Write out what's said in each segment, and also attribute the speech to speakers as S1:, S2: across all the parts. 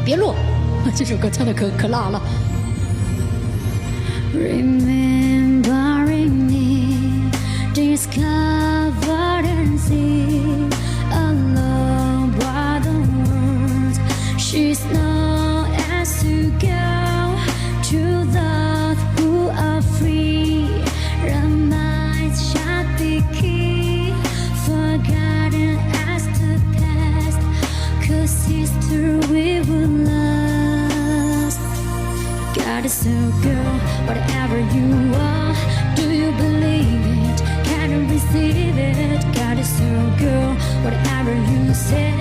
S1: 别落。这首歌唱的可辣了。
S2: Remembering me, discovered and see alone by the words. She's known as to go to those who are free. Reminds shut the key, forgotten as the past. 'Cause history will last. God is so good, whatever you are, do you believe it? Can you receive it? God is so good, whatever you say,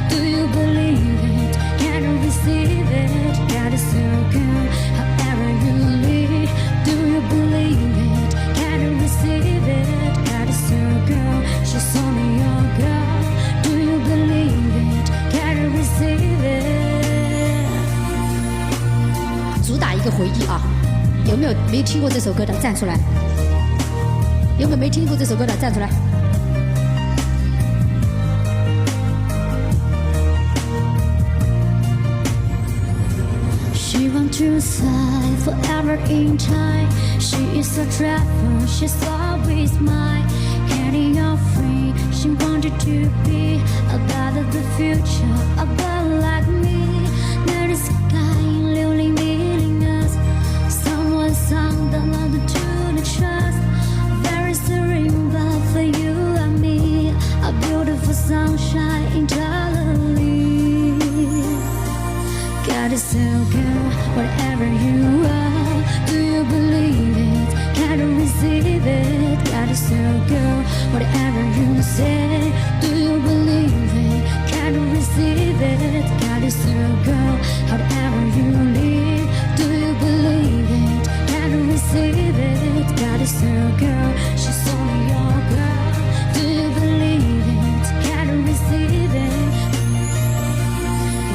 S2: do you believe it? Can you receive it? God is so good, however you live, do you believe it? Can you receive it? God is so good, she's only your girl, do you believe it? Can you receive it?
S1: 主打一个回忆啊！有没有没听过这首歌的站出来？有没有没听过这首歌的站出来？She
S2: wants to slide forever in time. She is a traveler, she's always mine. Heading off free, she wanted to be a part of the future, a girl like me. There is a guy lonely meeting us. Someone sung the love to the trust. There is a rainbow for you and me, a beautiful sunshine entirely. God is so good, whatever you are, do you believe it? Can you receive it? God is so good, whatever you say, do you believe it? Can you receive it? God is so good, however you live, do you believe it? Can you receive it? God is so good, she's only your girl, do you believe it? Can you receive it?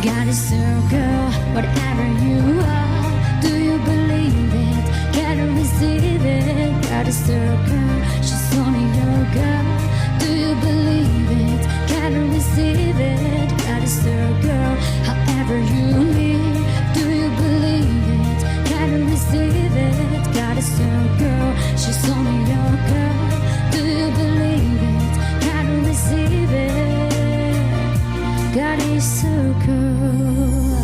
S2: God is so good, whatever you are, do you believe it? Can you receive it? God is so good, she's only your girl, do you believe it? Can you receive it? God is so good, however you live, do you believe it? Can you receive it? God is so good, she's only your girl, do you believe it? Can you receive it? God is so good.